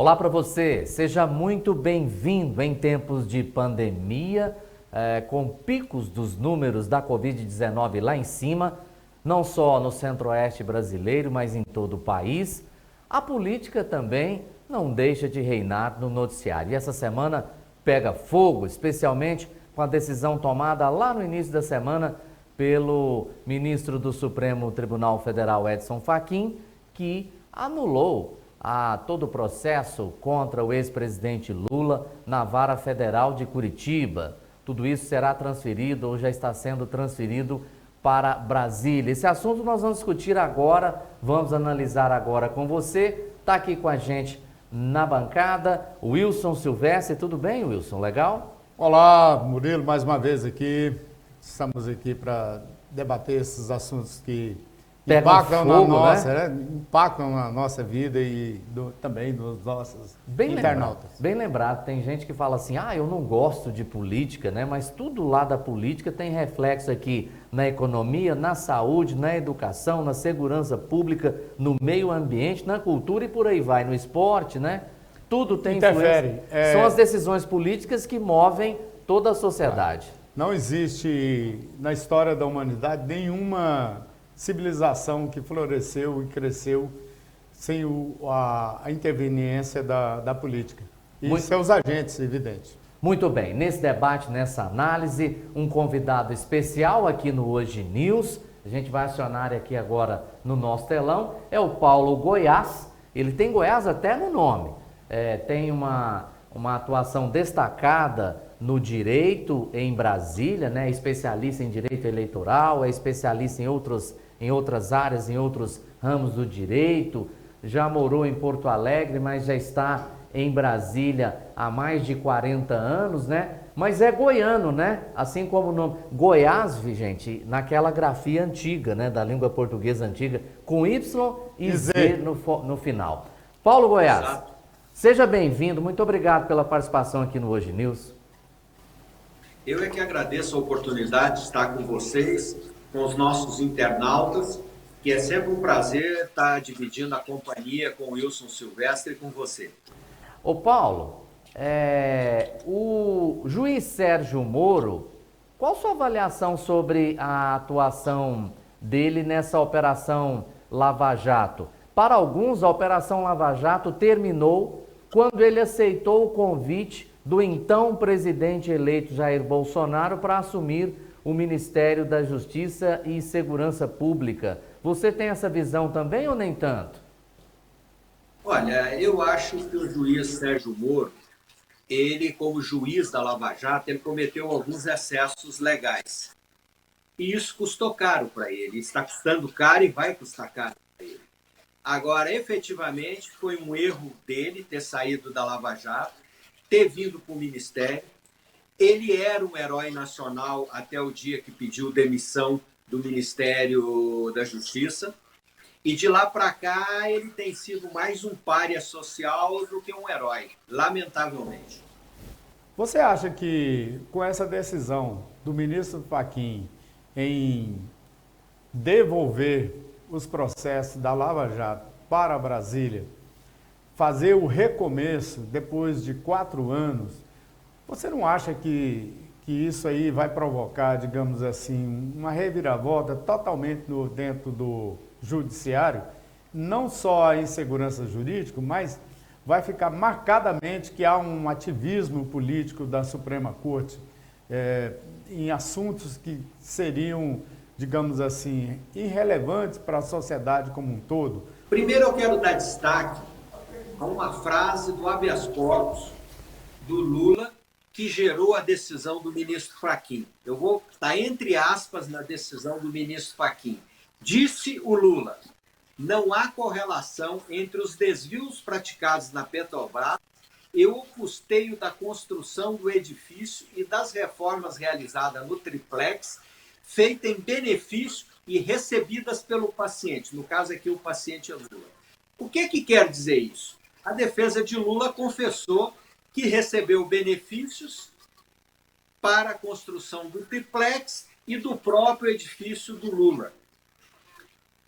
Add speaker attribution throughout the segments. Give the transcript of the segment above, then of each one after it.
Speaker 1: Olá para você, seja muito bem-vindo em tempos de pandemia, com picos dos números da Covid-19 lá em cima, não só no centro-oeste brasileiro, mas em todo o país. A política também não deixa de reinar no noticiário. E essa semana pega fogo, especialmente com a decisão tomada lá no início da semana pelo ministro do Supremo Tribunal Federal, Edson Fachin, que anulou todo o processo contra o ex-presidente Lula na Vara Federal de Curitiba. Tudo isso será transferido ou já está sendo transferido para Brasília. Esse assunto nós vamos discutir agora, vamos analisar agora com você. Está aqui com a gente na bancada o Wilson Silvestre. Tudo bem, Wilson? Legal?
Speaker 2: Olá, Murilo, mais uma vez aqui. Estamos aqui para debater esses assuntos que impactam, fogo, impactam na nossa vida e também dos nossos internautas.
Speaker 1: Bem lembrado, tem gente que fala assim, eu não gosto de política, né? Mas tudo lá da política tem reflexo aqui na economia, na saúde, na educação, na segurança pública, no meio ambiente, na cultura e por aí vai, no esporte, né? Tudo tem influência. São as decisões políticas que movem toda a sociedade.
Speaker 2: Não existe na história da humanidade nenhuma civilização que floresceu e cresceu sem a interveniência da política e seus agentes, evidente.
Speaker 1: Muito bem, nesse debate, nessa análise, um convidado especial aqui no Hoje News, a gente vai acionar aqui agora no nosso telão, é o Paulo Goiás. Ele tem Goiás até no nome, tem uma atuação destacada no direito em Brasília, né? Especialista em direito eleitoral, é especialista em outras áreas, em outros ramos do direito, já morou em Porto Alegre, mas já está em Brasília há mais de 40 anos, né? Mas é goiano, né? Assim como o nome Goiás, gente, naquela grafia antiga, né? Da língua portuguesa antiga, com Y e Z no final. Paulo Goiás, exato. Seja bem-vindo, muito obrigado pela participação aqui no Hoje News.
Speaker 3: Eu é que agradeço a oportunidade de estar com vocês, com os nossos internautas, que é sempre um prazer estar dividindo a companhia com o Wilson Silvestre e com você.
Speaker 1: Ô Paulo, o juiz Sérgio Moro, qual sua avaliação sobre a atuação dele nessa Operação Lava Jato? Para alguns, a Operação Lava Jato terminou quando ele aceitou o convite do então presidente eleito Jair Bolsonaro para assumir o Ministério da Justiça e Segurança Pública. Você tem essa visão também ou nem tanto?
Speaker 3: Olha, eu acho que o juiz Sérgio Moro, ele como juiz da Lava Jato, ele cometeu alguns excessos legais. E isso custou caro para ele, está custando caro e vai custar caro para ele. Agora, efetivamente, foi um erro dele ter saído da Lava Jato, ter vindo para o Ministério. Ele era um herói nacional até o dia que pediu demissão do Ministério da Justiça. E de lá para cá, ele tem sido mais um pária social do que um herói, lamentavelmente.
Speaker 2: Você acha que com essa decisão do ministro Fachin em devolver os processos da Lava Jato para Brasília, fazer o recomeço depois de 4 anos, você não acha que isso aí vai provocar, digamos assim, uma reviravolta totalmente dentro do judiciário? Não só a insegurança jurídica, mas vai ficar marcadamente que há um ativismo político da Suprema Corte em assuntos que seriam, digamos assim, irrelevantes para a sociedade como um todo.
Speaker 3: Primeiro eu quero dar destaque a uma frase do habeas corpus do Lula que gerou a decisão do ministro Fachin. Eu vou estar entre aspas na decisão do ministro Fachin. Disse o Lula: não há correlação entre os desvios praticados na Petrobras e o custeio da construção do edifício e das reformas realizadas no triplex, feitas em benefício e recebidas pelo paciente. No caso aqui, o paciente é Lula. O que quer dizer isso? A defesa de Lula confessou que recebeu benefícios para a construção do triplex e do próprio edifício do Lula.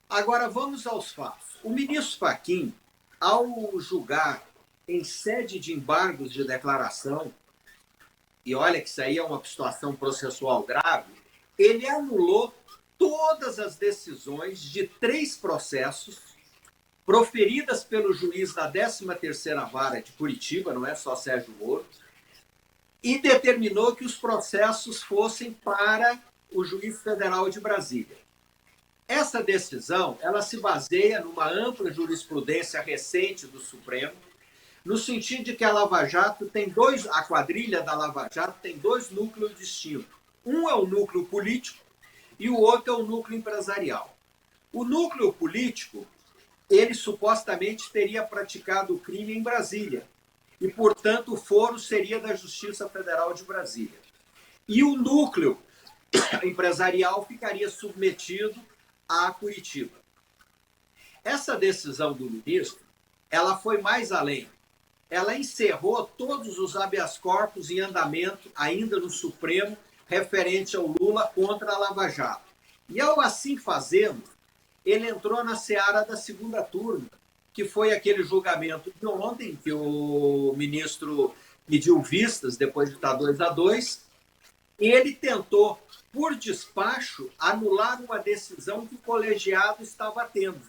Speaker 3: Agora, vamos aos fatos. O ministro Fachin, ao julgar em sede de embargos de declaração, e olha que isso aí é uma situação processual grave, ele anulou todas as decisões de 3 processos proferidas pelo juiz da 13ª Vara de Curitiba, não é só Sérgio Moro, e determinou que os processos fossem para o juiz federal de Brasília. Essa decisão, ela se baseia numa ampla jurisprudência recente do Supremo, no sentido de que a Lava Jato a quadrilha da Lava Jato tem 2 núcleos distintos. Um é o núcleo político e o outro é o núcleo empresarial. O núcleo político, ele supostamente teria praticado o crime em Brasília e, portanto, o foro seria da Justiça Federal de Brasília. E o núcleo empresarial ficaria submetido a Curitiba. Essa decisão do ministro, ela foi mais além. Ela encerrou todos os habeas corpus em andamento, ainda no Supremo, referente ao Lula contra a Lava Jato. E ao assim fazê-lo, ele entrou na seara da segunda turma, que foi aquele julgamento de ontem, que o ministro pediu vistas, depois de estar 2-2, e ele tentou, por despacho, anular uma decisão que o colegiado estava tendo.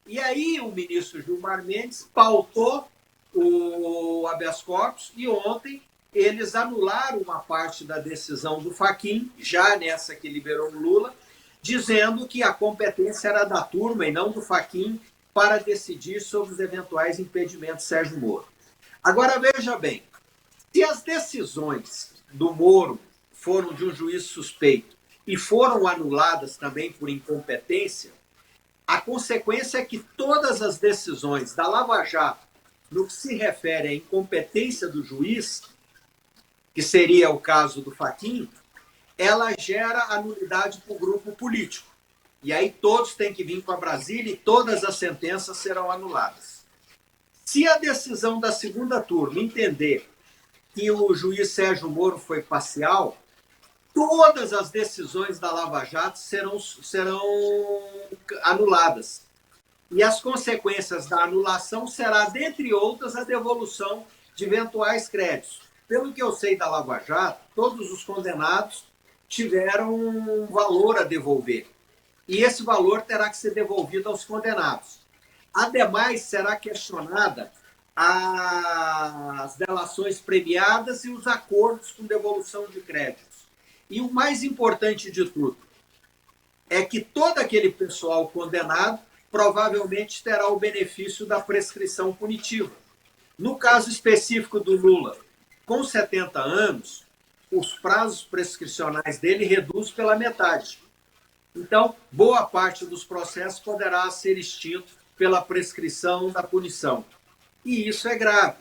Speaker 3: E aí o ministro Gilmar Mendes pautou o habeas corpus e ontem eles anularam uma parte da decisão do Fachin, já nessa que liberou o Lula, dizendo que a competência era da turma e não do Fachin para decidir sobre os eventuais impedimentos de Sérgio Moro. Agora, veja bem, se as decisões do Moro foram de um juiz suspeito e foram anuladas também por incompetência, a consequência é que todas as decisões da Lava Jato, no que se refere à incompetência do juiz, que seria o caso do Fachin, ela gera anulidade para o grupo político. E aí todos têm que vir para Brasília e todas as sentenças serão anuladas. Se a decisão da segunda turma entender que o juiz Sérgio Moro foi parcial, todas as decisões da Lava Jato serão anuladas. E as consequências da anulação será, dentre outras, a devolução de eventuais créditos. Pelo que eu sei da Lava Jato, todos os condenados tiveram um valor a devolver. E esse valor terá que ser devolvido aos condenados. Ademais, será questionada as delações premiadas e os acordos com devolução de créditos. E o mais importante de tudo é que todo aquele pessoal condenado provavelmente terá o benefício da prescrição punitiva. No caso específico do Lula, com 70 anos, os prazos prescricionais dele reduzem pela metade. Então, boa parte dos processos poderá ser extinto pela prescrição da punição. E isso é grave.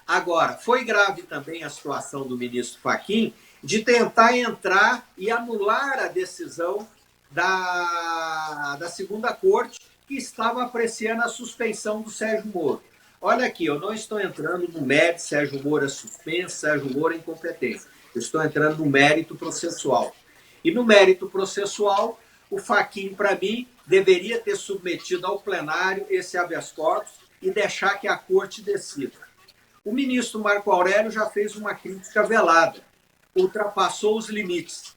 Speaker 3: Agora, foi grave também a situação do ministro Fachin de tentar entrar e anular a decisão da segunda corte que estava apreciando a suspensão do Sérgio Moro. Olha aqui, eu não estou entrando no mérito, Sérgio Moro é suspenso, Sérgio Moro é incompetente. Eu estou entrando no mérito processual. E no mérito processual, o Fachin, para mim, deveria ter submetido ao plenário esse habeas corpus e deixar que a corte decida. O ministro Marco Aurélio já fez uma crítica velada, ultrapassou os limites.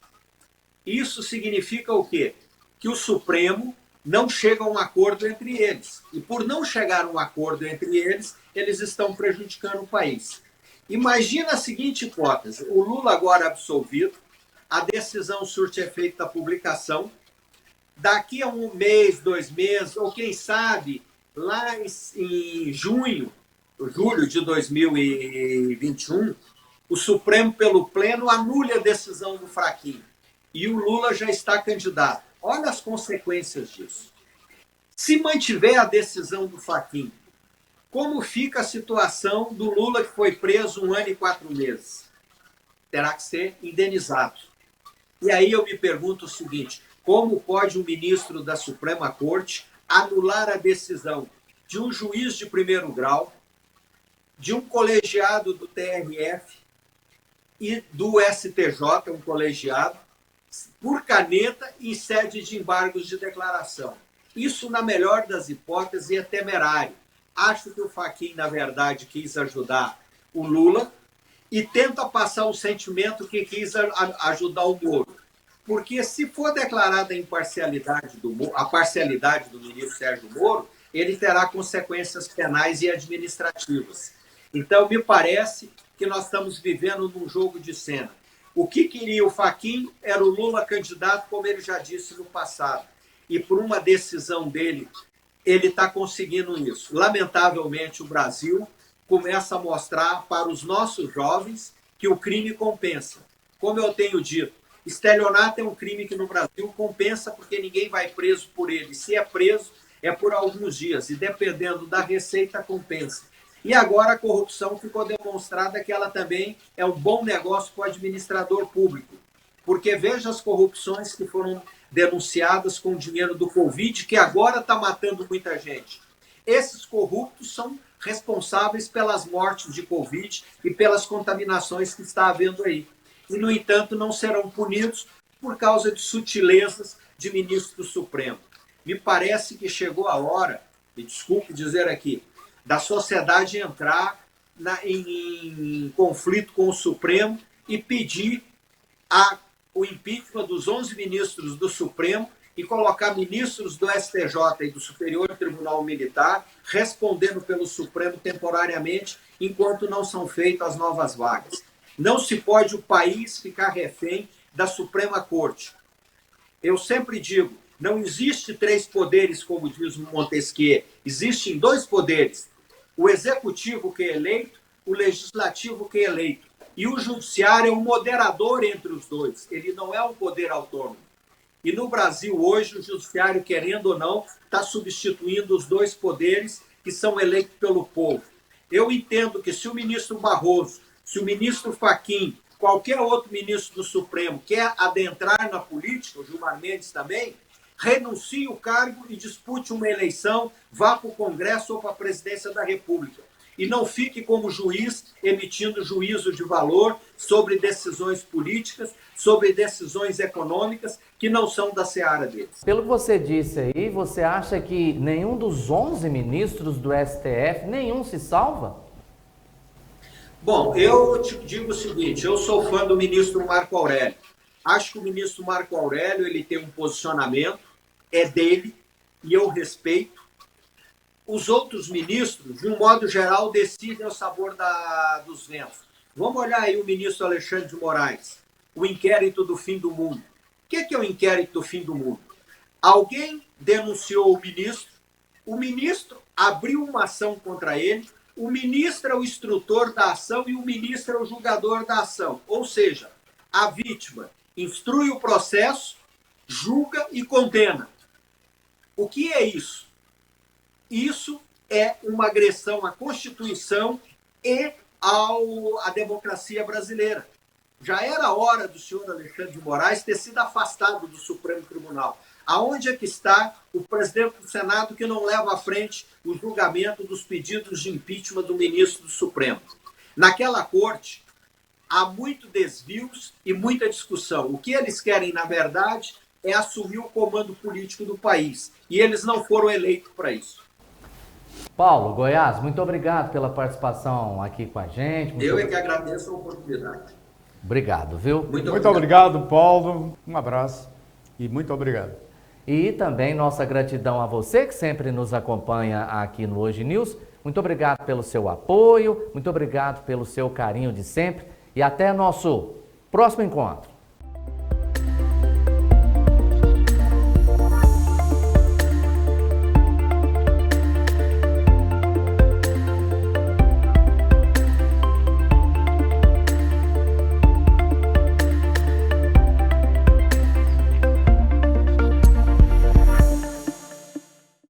Speaker 3: Isso significa o quê? Que o Supremo não chega a um acordo entre eles. E por não chegar a um acordo entre eles, eles estão prejudicando o país. Imagina a seguinte hipótese: o Lula agora absolvido, a decisão surte efeito da publicação, daqui a 1 mês, 2 meses, ou quem sabe, lá em julho de 2021, o Supremo, pelo Pleno, anule a decisão do Fachin. E o Lula já está candidato. Olha as consequências disso. Se mantiver a decisão do Fachin, como fica a situação do Lula, que foi preso 1 ano e 4 meses? Terá que ser indenizado. E aí eu me pergunto o seguinte: como pode um ministro da Suprema Corte anular a decisão de um juiz de primeiro grau, de um colegiado do TRF e do STJ, um colegiado, por caneta em sede de embargos de declaração? Isso, na melhor das hipóteses, é temerário. Acho que o Fachin, na verdade, quis ajudar o Lula e tenta passar o sentimento que quis ajudar o Moro. Porque se for declarada a parcialidade do ministro Sérgio Moro, ele terá consequências penais e administrativas. Então, me parece que nós estamos vivendo num jogo de cena. O que queria o Fachin era o Lula candidato, como ele já disse no passado. E por uma decisão dele, ele está conseguindo isso. Lamentavelmente, o Brasil começa a mostrar para os nossos jovens que o crime compensa. Como eu tenho dito, estelionato é um crime que no Brasil compensa porque ninguém vai preso por ele. Se é preso, é por alguns dias. E dependendo da receita, compensa. E agora a corrupção ficou demonstrada que ela também é um bom negócio para o administrador público. Porque veja as corrupções que foram denunciadas com o dinheiro do Covid, que agora está matando muita gente. Esses corruptos são responsáveis pelas mortes de Covid e pelas contaminações que está havendo aí. E, no entanto, não serão punidos por causa de sutilezas de ministro do Supremo. Me parece que chegou a hora, e desculpe dizer aqui, da sociedade entrar em conflito com o Supremo e pedir o impeachment dos 11 ministros do Supremo e colocar ministros do STJ e do Superior Tribunal Militar respondendo pelo Supremo temporariamente enquanto não são feitas as novas vagas. Não se pode o país ficar refém da Suprema Corte. Eu sempre digo, não existe 3 poderes, como diz Montesquieu, existem 2 poderes. O executivo que é eleito, o legislativo que é eleito. E o judiciário é um moderador entre os dois. Ele não é um poder autônomo. E no Brasil hoje, o judiciário, querendo ou não, está substituindo os 2 poderes que são eleitos pelo povo. Eu entendo que se o ministro Barroso, se o ministro Fachin, qualquer outro ministro do Supremo quer adentrar na política, o Gilmar Mendes também, renuncie o cargo e dispute uma eleição, vá para o Congresso ou para a presidência da República. E não fique como juiz emitindo juízo de valor sobre decisões políticas, sobre decisões econômicas que não são da seara deles.
Speaker 1: Pelo que você disse aí, você acha que nenhum dos 11 ministros do STF, nenhum se salva?
Speaker 3: Bom, eu te digo o seguinte, eu sou fã do ministro Marco Aurélio. Acho que o ministro Marco Aurélio ele tem um posicionamento, é dele, e eu respeito. Os outros ministros, de um modo geral, decidem o sabor dos ventos. Vamos olhar aí o ministro Alexandre de Moraes, o inquérito do fim do mundo. O que é o inquérito do fim do mundo? Alguém denunciou o ministro abriu uma ação contra ele, o ministro é o instrutor da ação e o ministro é o julgador da ação. Ou seja, a vítima instrui o processo, julga e condena. O que é isso? Isso é uma agressão à Constituição e à democracia brasileira. Já era hora do senhor Alexandre de Moraes ter sido afastado do Supremo Tribunal. Aonde é que está o presidente do Senado que não leva à frente o julgamento dos pedidos de impeachment do ministro do Supremo? Naquela corte, há muito desvios e muita discussão. O que eles querem, na verdade, é assumir o comando político do país. E eles não foram eleitos para isso.
Speaker 1: Paulo, Goiás, muito obrigado pela participação aqui com a gente.
Speaker 3: Eu é que agradeço a oportunidade.
Speaker 1: Obrigado, viu?
Speaker 2: Muito obrigado, Paulo. Um abraço e muito obrigado.
Speaker 1: E também nossa gratidão a você que sempre nos acompanha aqui no Hoje News. Muito obrigado pelo seu apoio, muito obrigado pelo seu carinho de sempre e até nosso próximo encontro.